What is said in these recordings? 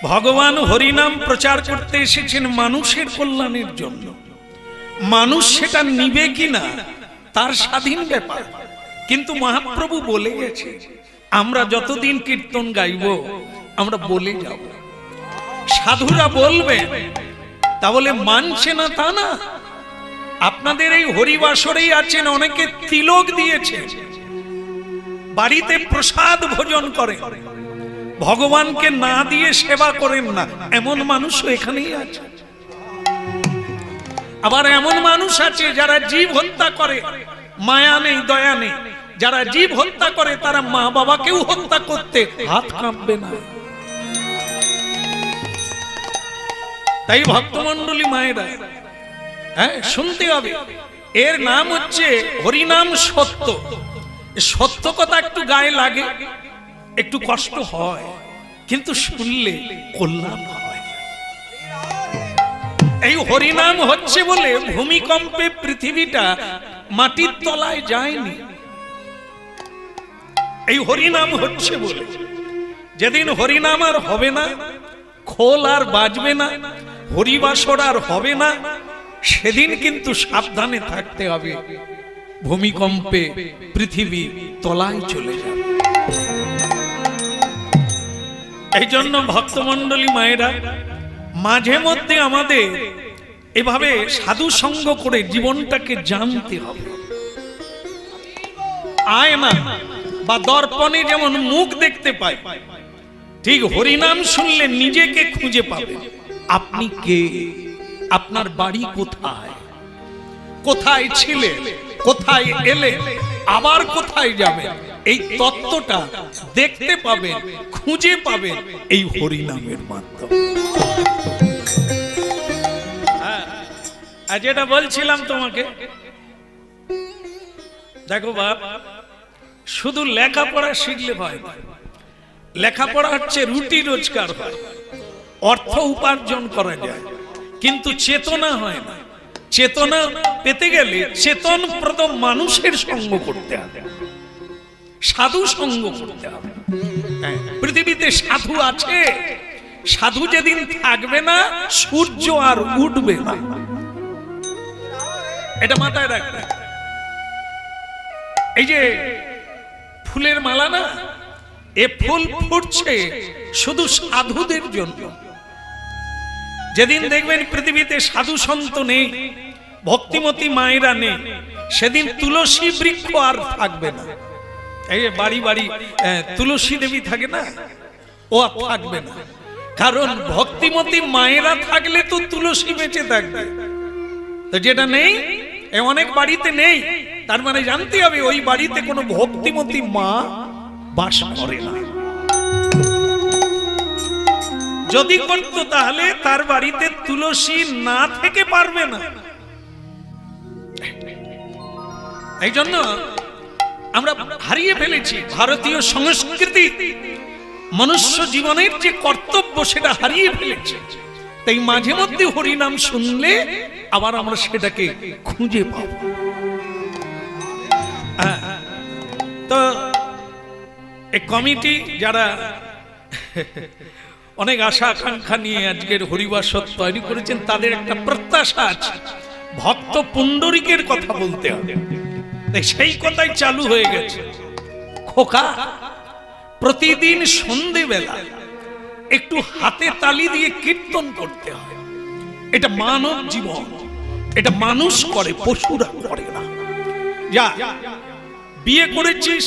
ভগবান হরিনাম প্রচার করতে এসেছেন মানুষের কল্যাণের জন্য। মানুষ সেটা নিবে কিনা তার স্বাধীন ব্যাপার, কিন্তু মহাপ্রভু বলে গেছে আমরা যতদিন কীর্তন গাইব আমরা বলে যাব। সাধুরা বলবে তাহলে মানছে না তা না। আপনাদের এই হরিবাসরেই আছেন অনেকে তিলক দিয়েছে, বাড়িতে প্রসাদ ভোজন করে, ভগবানকে না দিয়ে সেবা করেন না, এমন মানুষও এখানেই আছে। আবার এমন মানুষ আছে যারা জীব হত্যা করে, মায়া নেই দয়া নেই। যারা জীব হত্যা করে তারা মা বাবাকেও হত্যা করতে হাত কাঁপবে না। তাই ভক্তমণ্ডলী মায়েরা, হ্যাঁ শুনতে হবে, এর নাম হচ্ছে হরিনাম সত্য। সত্য কথা একটু গায়ে লাগে, একটু কষ্ট হয়, কিন্তু শুনলে কল্যাণ হয়। এই হরিনাম হচ্ছে বলে ভূমিকম্পে পৃথিবীটা মাটির তলায় যায়নি। এই হরিনাম হচ্ছে বলে যেদিন হরিনাম আর হবে না, খোল আর বাজবে না, হরিবাসর আর হবে না, সেদিন কিন্তু সাবধানে থাকতে হবে, ভূমিকম্পে পৃথিবী তলায় চলে যাবে। এই জন্য ভক্তমণ্ডলী মায়েরা, মাঝে মধ্যে আমাদের এভাবে সাধু সঙ্গ করে জীবনটাকে জানতে হবে। আয়না বা দর্পণে যেমন মুখ দেখতে পাই, ঠিক হরিনাম শুনলে নিজেকে খুঁজে পাবে। আপনি কে? আপনার বাড়ি কোথায়? কোথায় ছিলেন? কোথায় এলে? আবার কোথায় যাবেন? এই তত্ত্বটা দেখতে পাবেন, খুঁজে পাবেন এই হরিনামের মাধ্যমে। যেটা বলছিলাম তোমাকে, দেখো বাপ, শুধু লেখাপড়া শিখলে হয় না। লেখাপড়া হচ্ছে রুটি রোজগার হয়, অর্থ উপার্জন করা যায়, কিন্তু চেতনা হয় না। চেতনা পেতে গেলে চেতনপ্রদ মানুষের সঙ্গ করতে হবে, সাধু সঙ্গ করতে হবে। পৃথিবীতে সাধু আছে, সাধু যেদিন থাকবে না সূর্য আর উঠবে না, এটা মাথায় রাখবে। এই যে ফুলের মালা না, এ ফুল ফুটছে শুধু সাধুদের জন্য। যেদিন দেখবেন পৃথিবীতে সাধু সন্ত নেই, ভক্তিমতী মায়েরা নেই, সেদিন তুলসী বৃক্ষ আর থাকবে না। এই বাড়ি বাড়ি তুলসী দেবী থাকে না, ও আর থাকবে না। কারণ ভক্তিমতী মায়েরা থাকলে তো তুলসী বেঁচে থাকবে। তো যেটা নেই, অনেক বাড়িতে নেই, তার মানে জানতে হবে ওই বাড়িতে কোনো ভক্তিমতী মা বাস করে না। যদি করত তাহলে তার বাড়িতে তুলসী না থেকে পারবে না। এই জন্য আমরা হারিয়ে ফেলেছি ভারতীয় সংস্কৃতি, মনুষ্য জীবনের যে কর্তব্য সেটা হারিয়ে ফেলেছি। তাই মাঝে মধ্যে হরিনাম শুনলে আবার আমরা সেটাকে খুঁজে পাব। তো এই কমিটি যারা অনেক আশা আকাঙ্ক্ষা নিয়ে আজকের হরিবাসর তৈরি করেছেন, তাদের একটা প্রত্যাশা আছে, ভক্ত পুণ্ডরিকের কথা বলতে হবে। সেই কথাই চালু হয়ে গেছে। খোকা, প্রতিদিন সন্ধেবেলা একটু হাতে তালি দিয়ে কীর্তন করতে হয়। এটা মানব জীবন, এটা মানুষ করে, পশুরা করে না। যা বিয়ে করেছিস,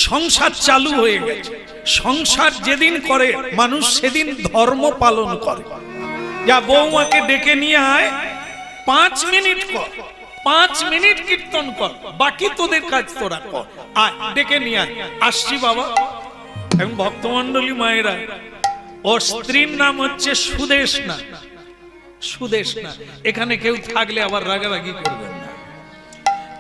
সংসার চালু হয়ে গেছে, সংসার যেদিন করে মানুষ সেদিন ধর্ম পালন করে। যা বৌমাকে ডেকে নিয়ে আয়, 5 মিনিট কর, 5 মিনিট কীর্তন কর, বাকি তোদের কাজ তোরা কর, আয় ডেকে নিয়ে আয়। আসছি বাবা। এবং ভক্তমণ্ডলী মায়েরা, ওর স্ত্রীর নাম হচ্ছে সুদেশনা। সুদেশনা, এখানে কেউ থাকলে আবার রাগারাগি করবেন না,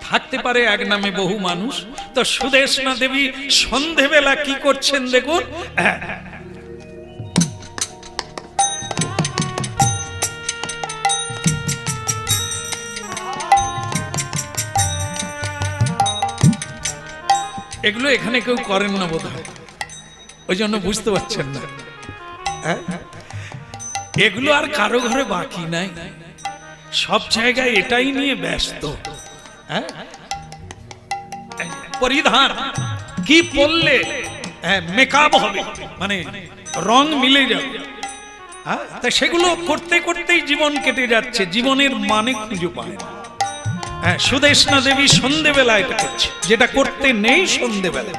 থাকতে পারে এক নামে বহু মানুষ। তো সুদেশনা দেবী সন্ধেবেলা কি করছেন দেখুন। এগুলো এখানে কেউ করেন না বোধহয়, ওই জন্য বুঝতে পারছেন না। এগুলো আর কারো ঘরে বাকি নাই, সব জায়গায় এটাই নিয়ে ব্যস্ত। পরিধান কি পরলে মেকআপ হবে, মানে রং মিলে যাবে, তা সেগুলো করতে করতেই জীবন কেটে যাচ্ছে, জীবনের মানে খুঁজে পায় না। সুদেষ্ণা দেবী সন্ধেবেলা এটা করছে, যেটা করতে নেই সন্ধেবেলা।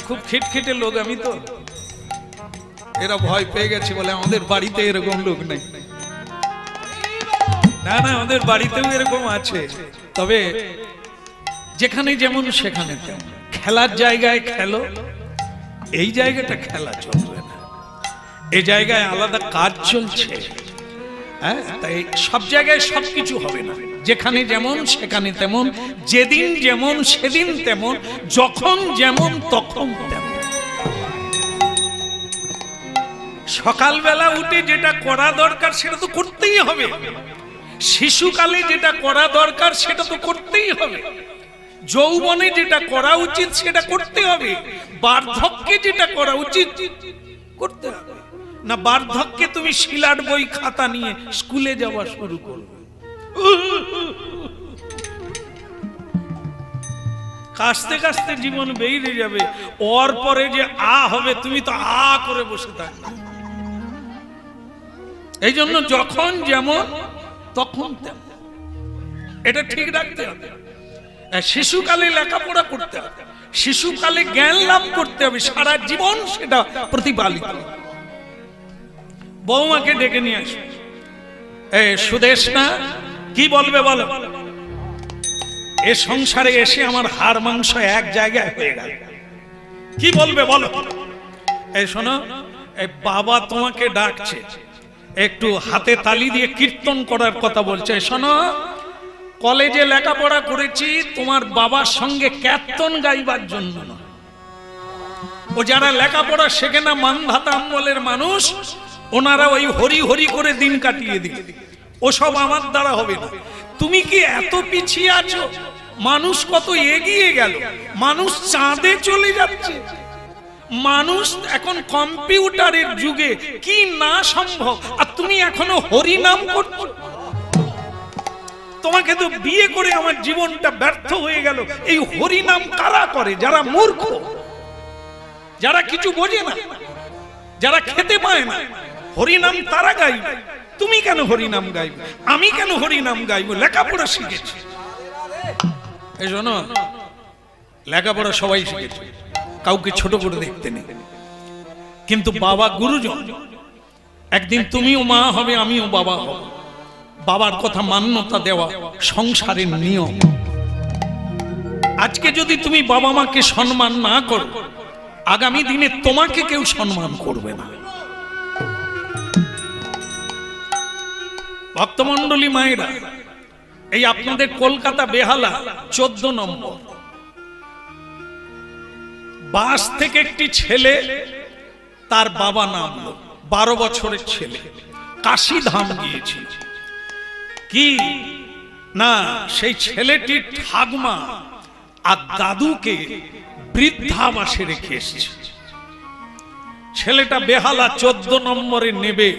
খুব খিটখিটে লোক আমি তো, এরা ভয় পেয়ে গেছে বলে আমাদের বাড়িতে এরকম লোক নেই। না না, আমাদের বাড়িতেও এরকম আছে, তবে যেখানে যেমন সেখানে তেমন। খেলার জায়গায় খেলো, এই জায়গাটা খেলা চলবে না, এই জায়গায় আলাদা কাজ চলছে। তাই সব জায়গায় সবকিছু হবে না, যেখানে যেমন সেখানে তেমন, যেদিন যেমন সেদিন তেমন, যখন যেমন তখন তেমন। সকালবেলা উঠে যেটা করা দরকার সেটা তো করতেই হবে, শিশুকালে যেটা করা দরকার সেটা তো করতেই হবে, যৌবনে যেটা করা উচিত সেটা করতে হবে, বার্ধক্যে যেটা করা উচিত করতে হবে না। বার্ধক্যে তুমি শিলার বই খাতা নিয়ে স্কুলে যাওয়া শুরু করবে, কাশতে কাশতে জীবন বেরিয়ে যাবে, ওর পরে যে হবে তুমি তো করে বসে থাকবে। এই জন্য যখন যেমন তখন তেমন, এটা ঠিক রাখতে হবে। শিশুকালে লেখাপড়া করতে হবে, শিশুকালে জ্ঞান লাভ করতে হবে, সারা জীবন সেটা প্রতিপালিত। বৌমাকে ডেকে নিয়ে আসো, সুদেষ্ণা কি বলবে বলো? এ সংসারে এসে আমার হাড় মাংস এক জায়গায় হয়ে গেল, কি বলবে বলো? এই শোনো, বাবা তোমাকে ডাকছে, একটু হাতে তালি দিয়ে কীর্তন করার কথা বলছে। শোনো, কলেজে লেখাপড়া করেছি তোমার বাবার সঙ্গে কীর্তন গাইবার জন্য না। ও যারা লেখাপড়া শেখে না, মানধাতা আমলের মানুষ, ওনারা ওই হরি হরি করে দিন কাটিয়ে দিল, ওসব আমার দ্বারা হবে না। তুমি কি এত পিছিয়ে আছো? মানুষ কত এগিয়ে গেল, মানুষ চাঁদে চলে যাচ্ছে, মানুষ এখন কম্পিউটারের যুগে, কি না সম্ভব, আর তুমি এখনো হরি নাম করছো। তোমাকে তো বিয়ে করে আমার জীবনটা ব্যর্থ হয়ে গেল। এই হরি নাম কারা করে? যারা মূর্খ, যারা কিছু বোঝে না, যারা খেতে পায় না, হরি নাম তারা গাইবে। তুমি কেন হরি নাম গাইবে? আমি কেন হরি নাম গাইবো? লেখাপড়া শিখেছি। এই শোনো, লেখাপড়া সবাই শিখেছে, কাউকে ছোট করে দেখতে নেই, কিন্তু বাবা গুরুজন। একদিন তুমিও মা হবে, আমিও বাবা হব। বাবার কথা মান্যতা দেওয়া সংসারের নিয়ম। আজকে যদি তুমি বাবা মাকে সম্মান না করো, আগামী দিনে তোমাকে কেউ সম্মান করবে না। ভক্তমন্ডলী মায়েরা, এই আপনাদের কলকাতা বেহালা 14 নম্বর বাস থেকে একটি ছেলে, তার বাবা নামলো, 12 বছরের ছেলে, কাশীধাম গিয়েছিল। কি না, সেই ছেলেটির ঠাকুমা আর দাদুকে বৃদ্ধাবাসে রেখে এসেছে। ছেলেটা বেহালা 14 নম্বরে নেবে,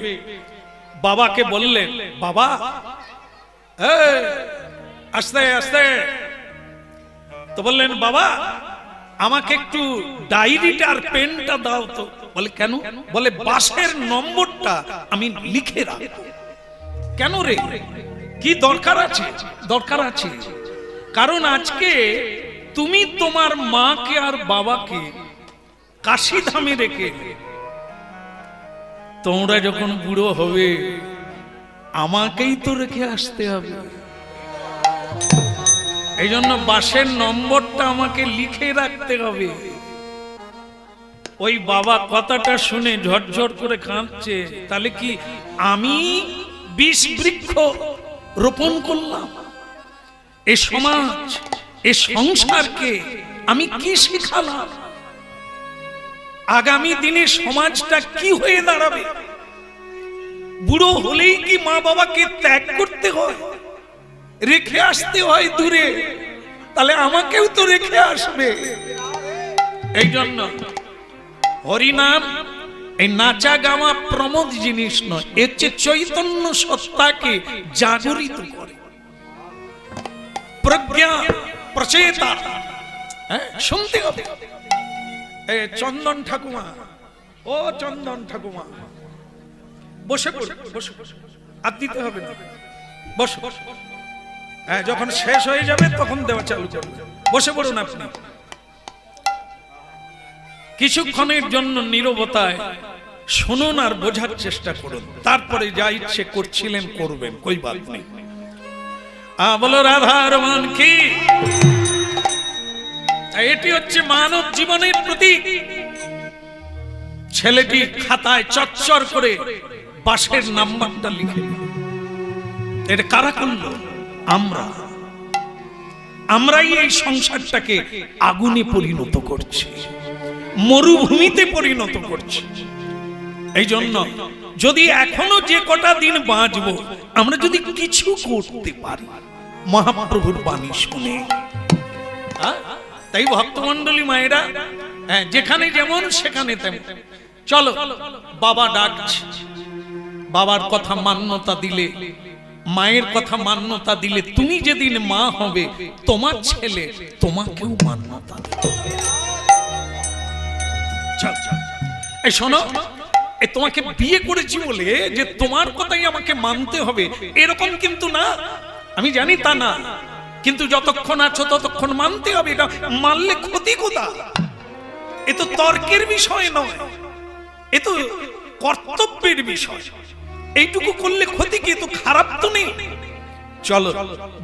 বাবাকে বললেন, বাবা আস্তে আস্তে, তো বললেন, বাবা আমাকে একটু ডায়েরিটা আর পেনটা দাও তো। বলে কেন? বলে বাসের নম্বরটা আমি লিখে রাখবো। কেন রে, কি দরকার আছে? দরকার আছে, কারণ আজকে তুমি তোমার মাকে আর বাবাকে কাশীধামে রেখে, তোমরা যখন বুড়ো হবে আমাকেই তো রেখে আসতে হবে। এই জন্য বাসের নম্বরটা আমাকে লিখে রাখতে হবে। ওই বাবা কথাটা শুনে ঝরঝর করে কাঁদছে। তাহলে কি আমি বিষ বৃক্ষ রোপণ করলাম? এই সমাজ, এই সংসারকে আমি কি শিখালাম? আগামী দিনে সমাজটা কি হয়ে দাঁড়াবে? বুড়ো হলেই কি মা বাবাকে ত্যাগ করতে হয়, রেখে আসতে হয় দূরে? তাহলে আমাকেও তো রেখে আসবে। এই জন্য হরিনাম এই নাচা গাওয়া প্রমোদ জিনিস নয়, এর চেয়ে চৈতন্য সত্তাকে জাগরিত করে, প্রজ্ঞা প্রচেতা। শুনতে হবে। চন্দন ঠাকুমা, ও চন্দন ঠাকুমা, বসে পড়ো, বসে আর দিতে হবে না, বসো। যখন শেষ হয়ে যাবে তখন দেওয়া চালু করবে। বসে পড়ুন আপনি। কিছুক্ষণের জন্য নীরবতায় শুনুন আর বোঝার চেষ্টা করুন, তারপরে যা ইচ্ছে করছিলেন করবেন, কই বাদ নেই। বলো রাধা রমন কি। এটি হচ্ছে মানব জীবনের প্রতীক। ছেলেটি খাতায় চচ্চর করে বাসের নাম্বারটা লিখে, এটা কারা করলো? আমরাই এই সংসারটাকে আগুনে পরিণত করছি, মরুভূমিতে পরিণত করছি। এই জন্য যদি এখনো যে কটা দিন বাঁচবো, আমরা যদি কিছু করতে পারি মহাপ্রভুর বাণী শুনে। তাই ভক্তমন্ডলী মায়েরা, যেখানে যেমন সেখানে তেমন। চলো, বাবা ডাকছে। বাবার কথা মান্যতা দিলে, মায়ের কথা মান্যতা দিলে, তুমি যেদিন মা হবে তোমার ছেলে তোমাকেও মান্যতা দেবে। এই শোনো, তোমাকে বিয়ে করেছি বলে যে তোমার কথাই আমাকে মানতে হবে এরকম কিন্তু না। আমি জানি তা না, কিন্তু যতক্ষণ আছো ততক্ষণ মানতে হবে। এটা মানলে ক্ষতি কোথায়? এ তো তর্কের বিষয় নয়, এ তো কর্তব্যের বিষয়। এইটুকু করলে ক্ষতি কি? তো খারাপ তো নেই। চলো,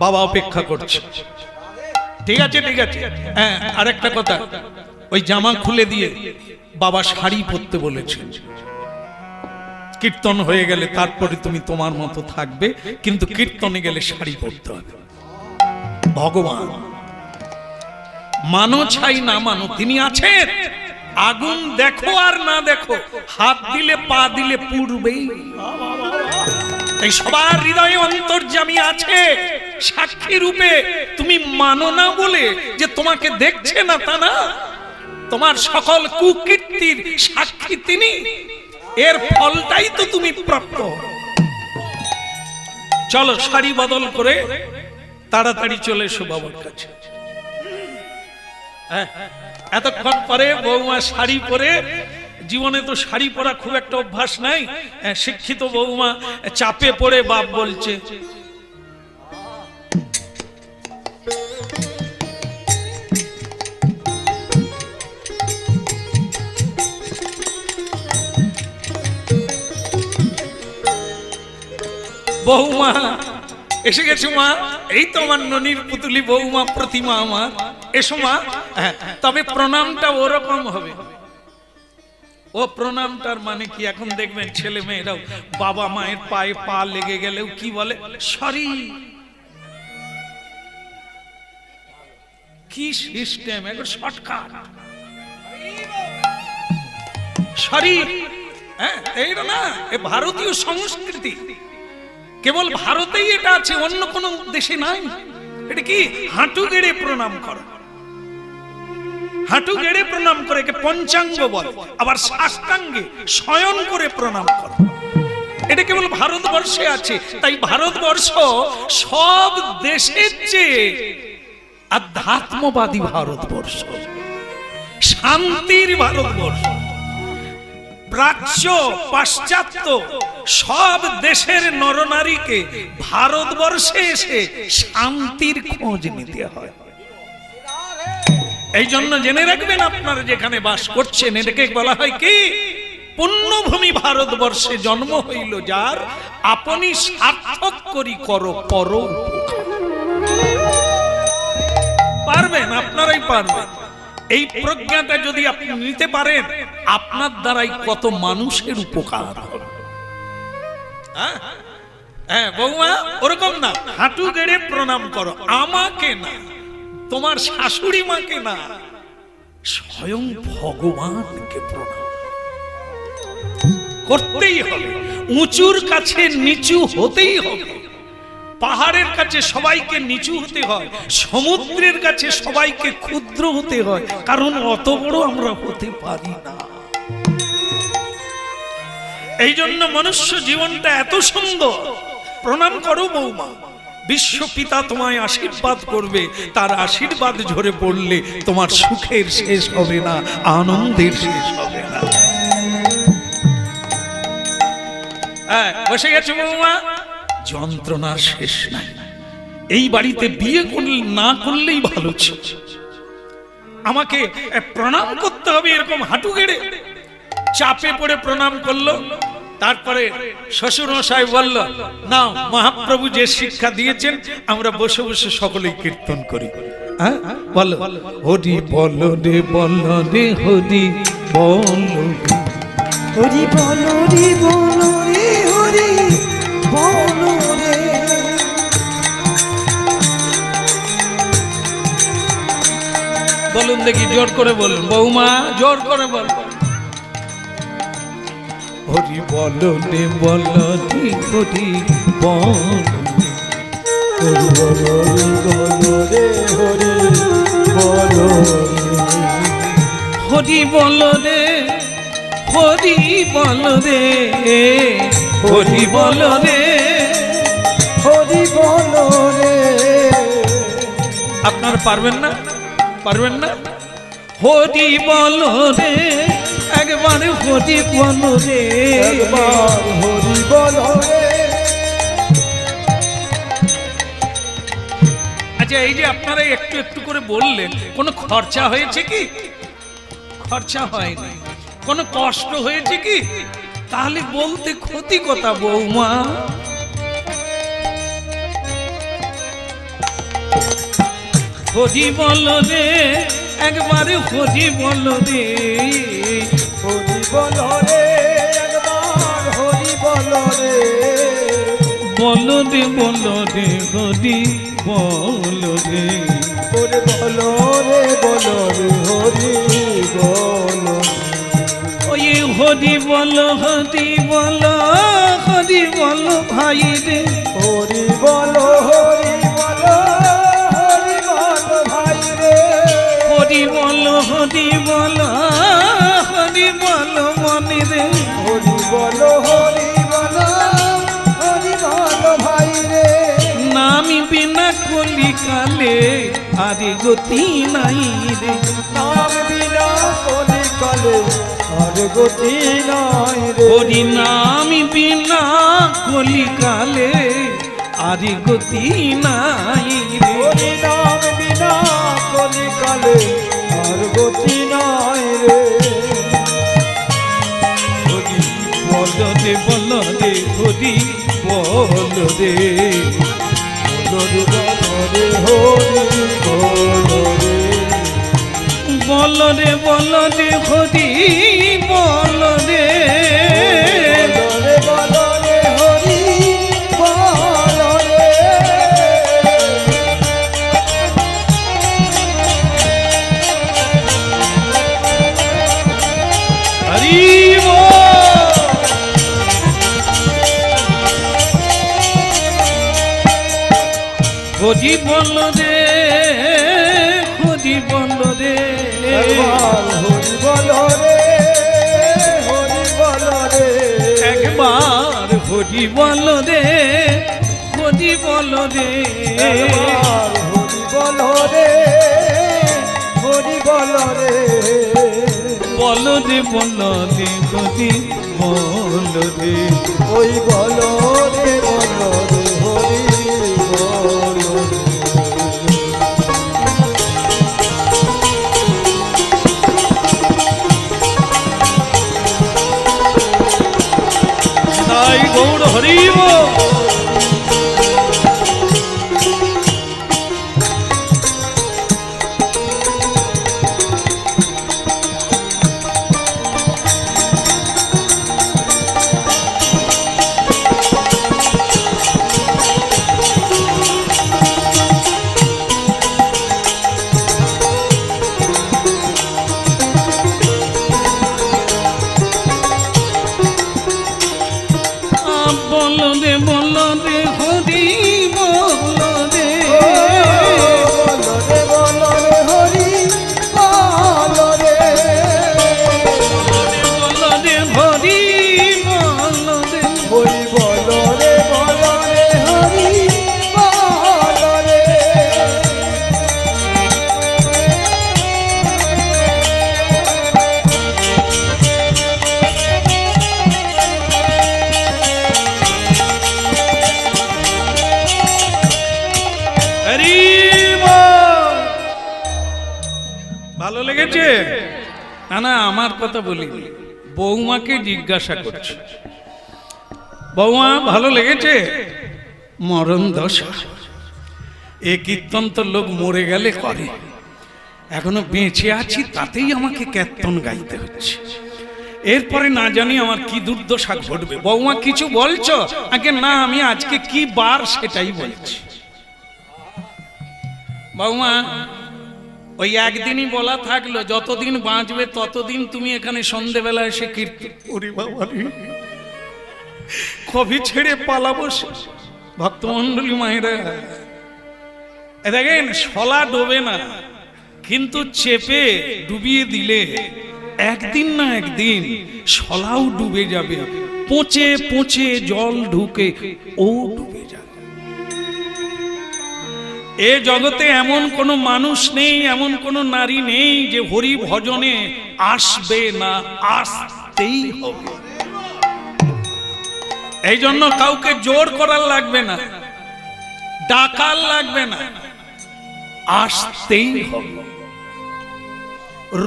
বাবা অপেক্ষা করছে। ঠিক আছে, ঠিক আছে। হ্যাঁ, আরেকটা কথা, ওই জামা খুলে দিয়ে বাবা শাড়ি পরতে বলেছেন। কীর্তন হয়ে গেলে তারপরে তুমি তোমার মতো থাকবে, কিন্তু কীর্তনে গেলে শাড়ি পরতে হবে। ভগবান মানো ছাই না মানো, তিনি আছেন। আগুন দেখো আর না দেখো, হাত দিলে পা দিলে পুড়বেই। এই সবার হৃদয়ে অন্তর্যামী আছে সাক্ষী রূপে। তুমি মানো না বলে যে তোমাকে দেখছে না তা না, তোমার সকল কুকীর্তির সাক্ষী তিনি। এর ফলটাই তো তুমি প্রাপ্ত। চলো, শাড়ি বদল করে তাড়াতাড়ি চলে এসো বাবার কাছে। এতক্ষণ পরে বৌমা শাড়ি পরে, জীবনে তো শাড়ি পরা খুব একটা অভ্যাস নাই, শিক্ষিত বৌমা চাপে পড়ে বাপ বলছে, বৌমা এসে গেছে মা। এই তো আমার ননির পুতুলি বৌমা প্রতিমা আমার, এসো মা। তবে প্রণামটা ওরকম হবে। ও প্রণামটার মানে কি? এখন দেখবেন ছেলে মেয়েরাও বাবা মায়ের পায়ে পা লেগে গেলেও কি বলে? সরি। কি সিস্টেম, এগুলো শর্টকাট। সরি, এইটা না, এ ভারতীয় সংস্কৃতি। কেবল ভারতেই এটা আছে, অন্য কোন দেশে নাই। এটা কি? হাঁটু গেড়ে প্রণাম করো। হাঁটু গেড়ে প্রণাম করে একে পঞ্চাঙ্গ বলে। আবার সাষ্টাঙ্গে শয়ন করে প্রণাম করো। এটা কেবল ভারতবর্ষে আছে। তাই ভারতবর্ষ সব দেশের চেয়ে আধ্যাত্মবাদী ভারতবর্ষ, শান্তির ভারতবর্ষ। প্রাচ্য পাশ্চাত্য সব দেশের নরনারীকে ভারতবর্ষে এসে শান্তির খোঁজ নিতে হয়। এই জন্য জেনে রাখবেন, আপনারা যেখানে বাস করছেন এটাকে বলা হয় কি? পুণ্যভূমি ভারতবর্ষে জন্ম হইল যার, আপনি সার্থক করি করো পর। পারবেন, আপনারাই পারবেন। এই প্রজ্ঞাটা যদি আপনি নিতে পারেন, আপনার দ্বারাই কত মানুষের উপকার হবে। হ্যাঁ বৌমা, ওরকম না, হাঁটু গেড়ে প্রণাম করো। আমাকে না, তোমার শাশুড়ি মাকে না, স্বয়ং ভগবানকে প্রণাম করতেই হবে। উঁচুর কাছে নিচু হতেই হবে। পাহাড়ের কাছে সবাইকে নিচু হতে হয়, সমুদ্রের কাছে সবাইকে ক্ষুদ্র হতে হয়, কারণ অত বড় আমরা হতে পারি না। এই জন্য মনুষ্য জীবনটা এত সুন্দর। প্রণাম করো বৌমা, বিশ্ব পিতা তোমায় আশীর্বাদ করবে। তার আশীর্বাদ ঝরে পড়লে তোমার সুখের শেষ হবে না, আনন্দের শেষ হবে না। বসে গেছে বৌমা, যন্ত্রণার শেষ নাই। এই বাড়িতে বিয়ে না করলেই ভালো ছিল। আমাকে প্রণাম করতে হবে এরকম হাঁটু গেড়ে, চাপে পড়ে প্রণাম করলো। তারপরে শ্বশুর মশাই বলল, না মহাপ্রভু যে শিক্ষা দিয়েছেন আমরা বসে বসে সকলেই কীর্তন করি। বলো হরি বল রে বল রে হরি বল, হরি বল রে বল রে হরি বল রে। বলুন দেখি জোর করে বলুন, বৌমা জোর করে বল। হরি বল রে বল রে হরি বল, হরি বল রে হরি বল, হরি বল রে হরি বল রে, হরি বল রে হরি বল রে। আপনারা পারবেন না? পারবেন না? হরি বল রে, একবার হরি বল রে, একবার হরি বল রে। আচ্ছা, এই যে আপনারা একটু একটু করে বললেন, কোনো খরচা হয়েছে কি? খরচা হয়নি। কোনো কষ্ট হয়েছে কি? তাহলে বলতে ক্ষতি কথা বৌমা। হরি বল রে, একবারে হরি বল রে, হরি বল রে, একবার হরি বল রে। বল রে বল রে হরি বল রে, ওরে বল রে বল রে হরি বল। ওই হরি বল হরি বল হরি বল ভাই রে, হরি বল হরি বল হরি বল ভাই রে। হরি বল হরি বল হরি বল মনে রে, হরি বল হরি বল হরি বল ভাই রে। নামি বিনা কলি কালে আরে গতি নাই রে, নাম বিনা কলি কালে আর গতি নাই রে। হরি নামি বিনা কলি কালে আরে গতি নাই রে। হরি নাম বিনা কলি কালে আর গতি নাই রে। হরি বল রে বল রে হরি বল রে, হরি বল রে হরি বল রে। বল রে বল রে হরি বল রে, বল রে বল রে হরি বল রে। হরি বল। হরি বল রে হরি বল রে, একবার হরি বল রে হরি বল রে। একবার হরি বল রে হরি বল রে, একবার হরি বল রে হরি বল রে। বল রে বল রে হরি বল রে, ওই বল রে বল রে হরি বল রে। তাই গৌর হরি বল। না না, আমার কথা বলিনি, বৌমাকে জিজ্ঞাসা করছে। বৌমা ভালো লেগেছে? মরণ দশা, এ কীর্তন তো লোক মরে গেলে করে, এখনো বেঁচে আছি তাতেই আমাকে কীর্তন গাইতে হচ্ছে, এরপরে না জানি আমার কি দুর্দশা ঘটবে। বৌমা কিছু বলছো? আগে না, আমি আজকে কি বার সেটাই বলছি। বৌমা ওই একদিনই বলা থাকলো, যতদিন বাঁচবে ততদিন তুমি এখানে সন্ধেবেলা এসে কীর্তন। ওরে বাবা রে, কবি ছেড়ে পালাবো। ভক্তমন্ডলী মায়েরা দেখেন, শলা ডোবে না, কিন্তু চেপে ডুবিয়ে দিলে একদিন না একদিন শলাও ডুবে যাবে, পচে পচে জল ঢুকে ও ডুবে যাবে। এ জগতে এমন কোনো মানুষ নেই, এমন কোনো নারী নেই যে হরি ভজনে আসবে না, আসতেই হবে। এই জন্য কাউকে জোর করার লাগবে না, ডাকার লাগবে না, আসতেই হবে।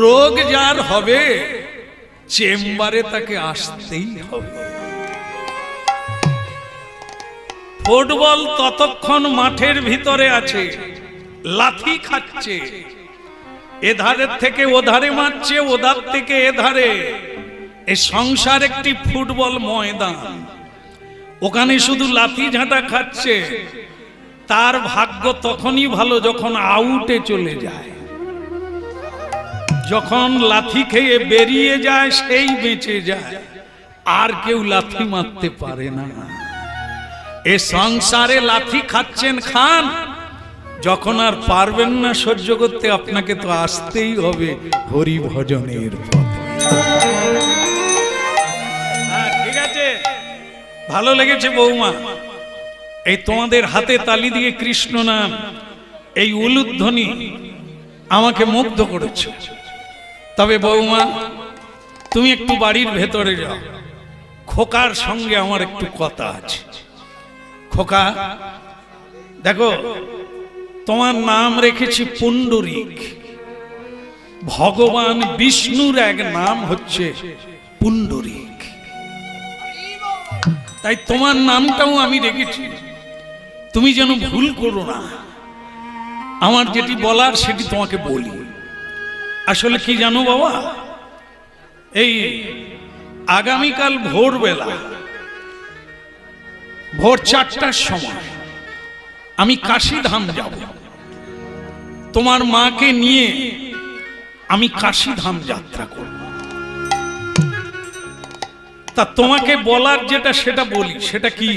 রোগ যার হবে চেম্বারে তাকে আসতেই হবে। ফুটবল ততক্ষণ মাঠের ভিতরে আছে, লাথি খাচ্ছে, এধারের থেকে ওধারে মারছে, ওধার থেকে এধারে। এই সংসার একটি ফুটবল ময়দান, ওখানে শুধু লাথি ঝাঁটা খাচ্ছে। তার ভাগ্য তখনই ভালো যখন আউটে চলে যায়, যখন লাথি খেয়ে বেরিয়ে যায় সেই বেঁচে যায়, আর কেউ লাথি মারতে পারে না। এ সংসারে লাথি খাচ্ছেন, খান, যখন আর পারবেন না সহ্য করতে, আপনাকে তো আসতেই হবে হরি ভজনের পথে। ঠিক আছে, ভালো লেগেছে বৌমা? এই তোমাদের হাতে তালি দিয়ে কৃষ্ণ নাম, এই উলুধ্বনি আমাকে মুগ্ধ করেছে। তবে বৌমা, তুমি একটু বাড়ির ভেতরে যাও, খোকার সঙ্গে আমার একটু কথা আছে। খোকা দেখো, তোমার নাম রেখেছি পুণ্ডরীক। ভগবান বিষ্ণুর এক নাম হচ্ছে পুণ্ডরীক, তাই তোমার নামটাও আমি রেখেছি। তুমি যেন ভুল করো না, আমার যেটি বলার সেটি তোমাকে বলি। আসলে কি জানো বাবা, এই আগামীকাল ভোরবেলা, ভোর 4টার সময় আমি কাশীধাম যাব। তোমার মাকে নিয়ে আমি কাশীধাম যাত্রা করব। তা তোমাকে বলার যেটা সেটা বলি। সেটা কি?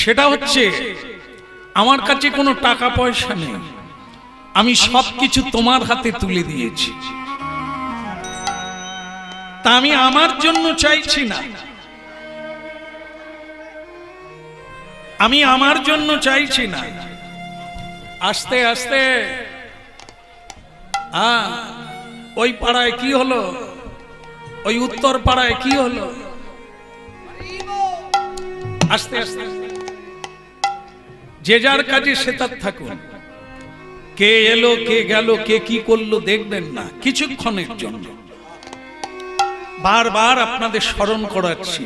সেটা হচ্ছে, আমার কাছে কোনো টাকা পয়সা নেই, আমি সবকিছু তোমার হাতে তুলে দিয়েছি। তা আমি আমার জন্য চাইছি না, আমি আমার জন্য চাইছি না। আস্তে আস্তে ওই পাড়ায় কি হলো, ওই উত্তর পাড়ায় কি হলো, আস্তে আস্তে যে যার কাজে সে তার থাকুন। কে এলো কে গেল, কে কি করলো দেখবেন না, কিছুক্ষণের জন্য। বারবার আপনাদের স্মরণ করাচ্ছি,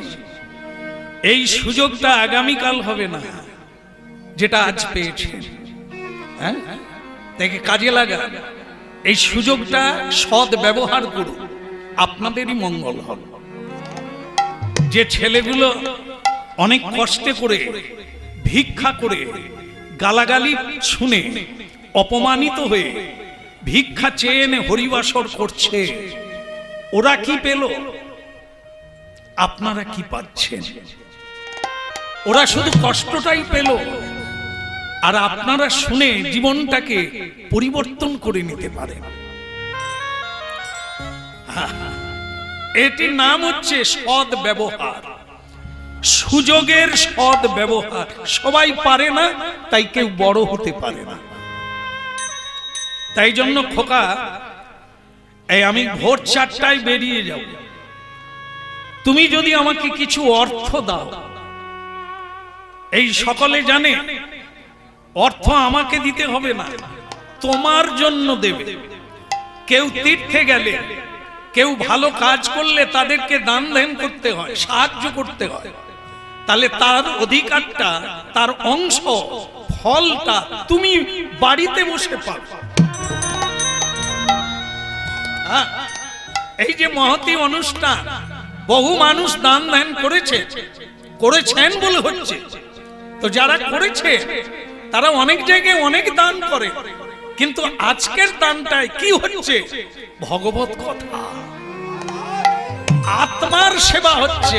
এই সুযোগটা আগামীকাল হবে না, যেটা আজ পেয়েছেন। হ্যাঁ, দেখে কাজে লাগা, এই সুযোগটা সৎ ব্যবহার করুন, আপনাদেরই মঙ্গল হবে। যে ছেলেগুলো অনেক কষ্টে করে ভিক্ষা করে, গালাগালি শুনে অপমানিত হয়ে ভিক্ষা চেয়ে এনে হরিবাসর করছে, ওরা কি পেল? আপনারা কি পাচ্ছেন? ওরা শুধু কষ্টটাই পেল, আর আপনারা শুনে জীবনটাকে পরিবর্তন করে নিতে পারেন। এটির নাম হচ্ছে সৎ ব্যবহার, সুযোগের সৎ ব্যবহার। সবাই পারে না, তাই কেউ বড় হতে পারে না। তাই জন্য খোকা, এই আমি ভোর 4টায় বেরিয়ে যাব। তুমি যদি আমাকে কিছু অর্থ দাও, এই সকলে জানে অর্থ আমাকে দিতে হবে না, তোমার জন্য দেবে। কেউ তীর্থে গেলে কেউ ভালো কাজ করলে তাদেরকে দান ধ্যান করতে হয়, সাহায্য করতে হয়, তাহলে তার অধিকারটা, তার অংশ, ফলটা তুমি বাড়িতে বসে পাবে। এই যে মহতী অনুষ্ঠান, বহু মানুষ দান ধ্যান করেছেন বলে হচ্ছে। তো যারা করেছে তারা অনেক জায়গায় অনেক দান করে, কিন্তু আজকের দানটায় কি হচ্ছে? ভগবত কথা, আত্মার সেবা হচ্ছে।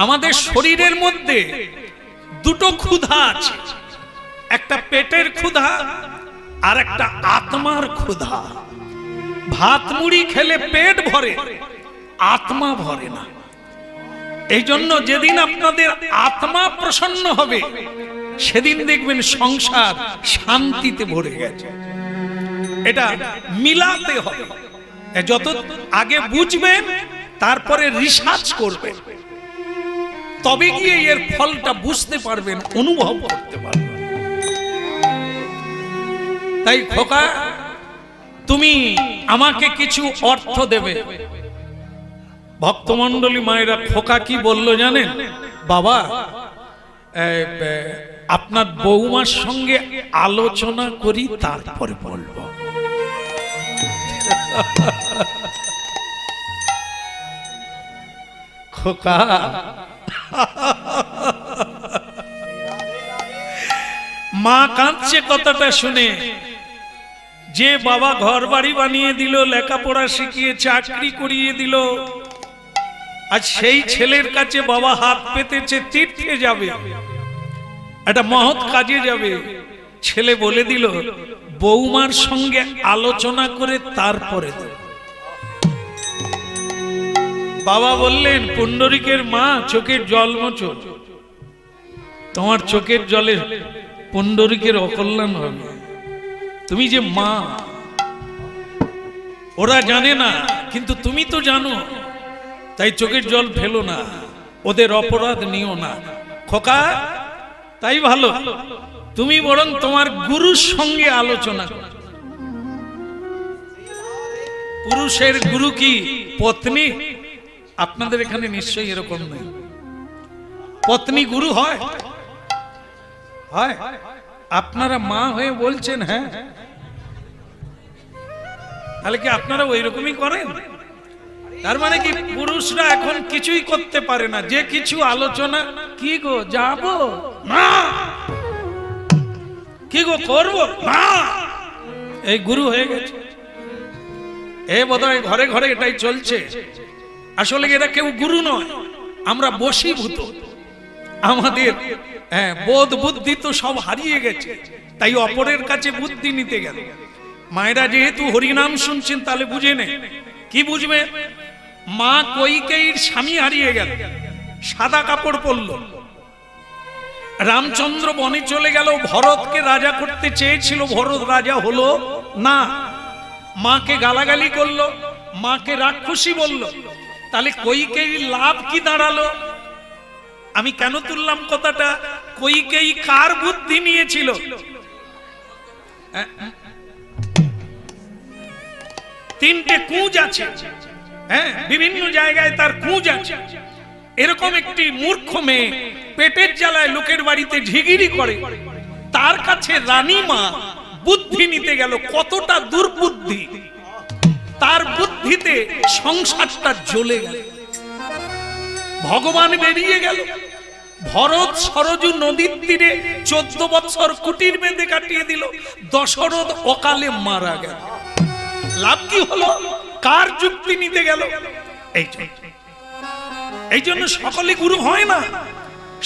আমাদের শরীরের মধ্যে দুটো ক্ষুধা আছে, একটা পেটের ক্ষুধা আর একটা আত্মার ক্ষুধা। ভাত মুড়ি খেলে পেট ভরে, আত্মা ভরে না। এই জন্য যেদিন আপনাদের আত্মা প্রসন্ন হবে, সেদিন দেখবেন সংসার শান্তিতে ভরে গেছে। এটা মিলাতে হবে। যত আগে বুঝবেন, তারপরে রিসার্চ করবেন, তবে গিয়ে এর ফলটা বুঝতে পারবেন, অনুভব করতে পারবেন। তাই খোকা, তুমি আমাকে কিছু অর্থ দেবে। ভক্তমণ্ডলী মায়েরা খোকা কি বলল জানেন? বাবা, আপনার বৌমার সঙ্গে আলোচনা করি, তারপরে বলবো। খোকা, মা কাঁদছে কথাটা শুনে। যে বাবা ঘর বাড়ি বানিয়ে দিল, লেখাপড়া শিখিয়ে চাকরি করিয়ে দিল, আজ সেই ছেলের কাছে বাবা হাত পেতেছে, তীর্থে যাবে, একটা মহৎ কাজে যাবে। ছেলে বলে দিল বৌমার সঙ্গে আলোচনা করে তারপরে দেব। বাবা বললেন, পুণ্ডরীকের মা, চোখের জল মোছো, তোমার চোখের জলে পুণ্ডরীকের অকল্যাণ হবে। তুমি যে মা, ওরা জানে না, কিন্তু তুমি তো জানো, তাই চোখের জল ফেলো না, ওদের অপরাধ নিও না। খোকা, তাই ভালো, তুমি বরং তোমার গুরুর সঙ্গে আলোচনা করো। পুরুষের গুরু কি পত্নী? আপনাদের এখানে নিশ্চয়ই এরকম নেই। পত্নী গুরু হয়? হয়? আপনারা মা হয়ে বলছেন হ্যাঁ, তাহলে কি আপনারা ওই রকমই করেন? তার মানে কি পুরুষরা এখন কিছুই করতে পারে না? যে কিছু আলোচনা, কি গো যাবো না, কি গো করবো না, এই গুরু হয়ে গেছে। এ বোধহয় ঘরে ঘরে এটাই চলছে। আসলে এরা কেউ গুরু নয়, আমরা বশীভূত। আমাদের বোধ বুদ্ধি তো সব হারিয়ে গেছে, তাই অপরের কাছে বুদ্ধি নিতে গেল। মায়েরা যেহেতু হরিনাম শুনছেন, তাহলে বুঝে নে। কি বুঝবে? মা কইকেয়ীর স্বামী হারিয়ে গেল, সাদা কাপড় পরল। রামচন্দ্র বনে চলে গেল, ভরতকে রাজা করতে চেয়েছিল, ভরত রাজা হলো না। মাকে গালাগালি করলো, মাকে রাক্ষসী বলল। তাহলে কইকেয়ীর লাভ কি দাঁড়ালো? আমি কেন তুললাম কথাটা? কইকেয়ী কার বুদ্ধি নিয়েছিল? তিনটে কুঁজ আছে, হ্যাঁ, বিভিন্ন জায়গায় তার কুঁজ আছে। এরকম একটি মূর্খ মেয়ে পেটের জ্বালায় লোকের বাড়িতে ঝিগিরি করে, তার কাছে রানী মা বুদ্ধি নিতে গেল। কতটা দুর্বুদ্ধি! তার বুদ্ধিতে সংসারটা জ্বলে গেল। ভগবান বেরিয়ে গেল। ভরত সরজু নদীর তীরে 14 বছর কুটির বেঁধে কাটিয়ে দিল। দশরথ অকালে মারা গেল। লাভ কি হলো? কার যুক্তি নিতে গেল? এই জন্য সকলে গুরু হয় না,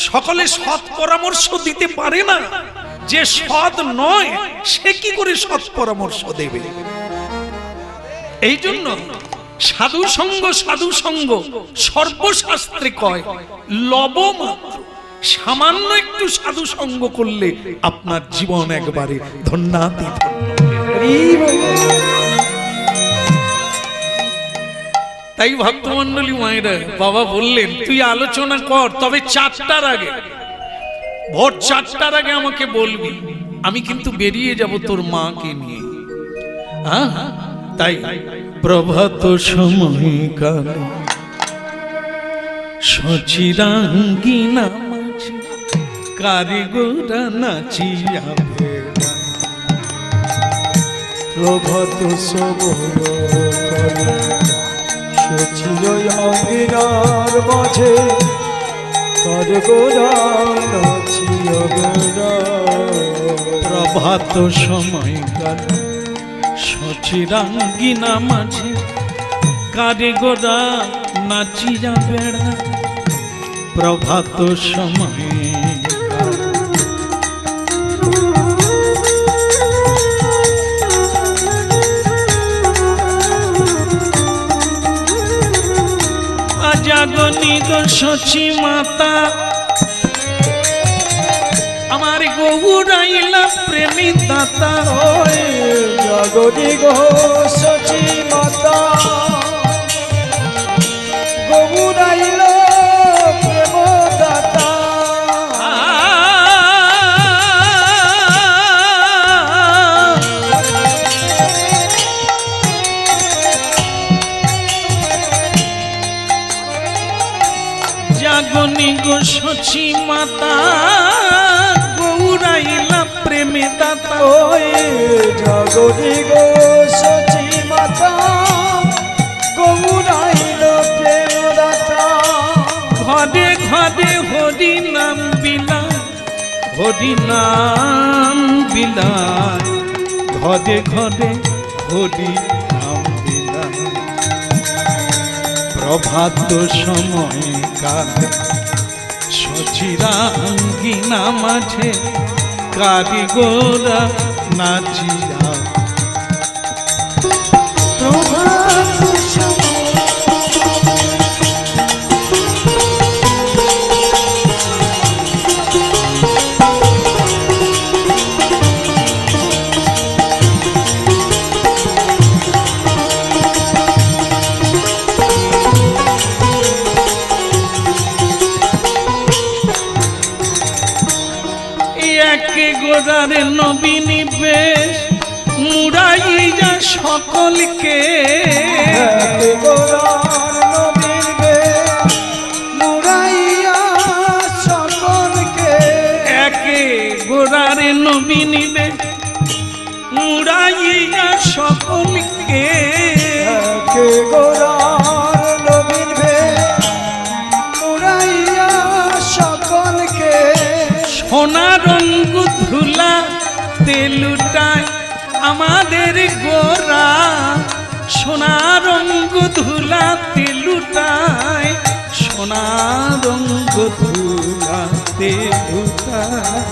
সকলে সৎ পরামর্শ দিতে পারে না। যে সৎ নয়, সে কি করে সৎ পরামর্শ দেবে? এই জন্য সাধু সঙ্গ, সাধু সঙ্গ সর্বশাস্ত্রে কয় লবমাত্র। সামান্য একটু সাধু সঙ্গ করলে আপনার জীবন একবারে ধন্যাতি ধন্য। তাই ভক্তমণ্ডলী মায়েরা, বাবা বললেন তুই আলোচনা কর, তবে 4টার আগে, ভোর 4টার আগে আমাকে বলবি। আমি কিন্তু বেরিয়ে যাব তোর মাকে নিয়ে। তাই প্রভাত সময়কাল সচিরাঙ্গিনা মাঝে কারিগরা নাচিয়া বেড়া। প্রভাত সবল সচির অঙ্গিনার মাঝে কারগোরা নাচিয়া বেড়া। প্রভাত সময়কাল সচিরাঙ্গিনা মাঝে কারিগরা নাচিয়া বেড়া। প্রভাত সময়কাল জাগনি গো সচি মাতা আমার গৌরাইলা প্রেমী দাতা। ওই জাগনি গো সচি মাতা গৌরাইল প্রেম দাতা। জাগনি গো সচি মাতা গৌরাইলা প্রেমে দাতা। ওই জাগনি গো সচি মাতা গৌরাইল প্রেম দাতা। ঘরে ঘরে হরি নাম বিলায় হরি নাম বিলায়। ঘরে ঘরে হরি নাম বিলায়। প্রভাত সময়কাল সচিরাঙ্গিনা মাঝে কারিগরা নাচিয়া। প্রভাত একে গোদারে নবীনী বেশ মুড়াইয়া সকলকে। গোরার নবীর বেশ মুড়াইয়া সকলকে। একে গোদারে নবীনী বেশ মুড়াইয়া সকলকে। একে গোরার নবীর বেশ মুড়াইয়া সকলকে। সোনা রঙ্গ ধুলা তেলুটায় আমাদের গোরা। সোনা রঙ্গ ধুলা তেলুটায় সোনা রঙ্গ ধুলা তেলুটায়।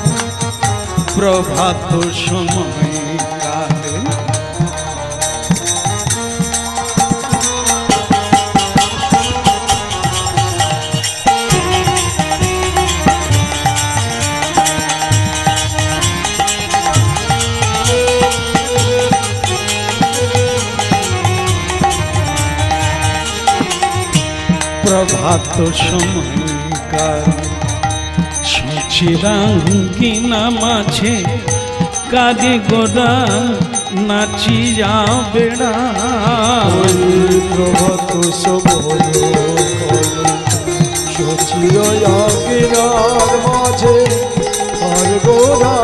প্রভাত সময়কালে প্রভাত সময়কাল সচিরাঙ্গিনা মাঝে কারিগরা নাচিয়া বেড়া। প্রভাত সবল সচির অঙ্গিনার মাঝে কারগোরা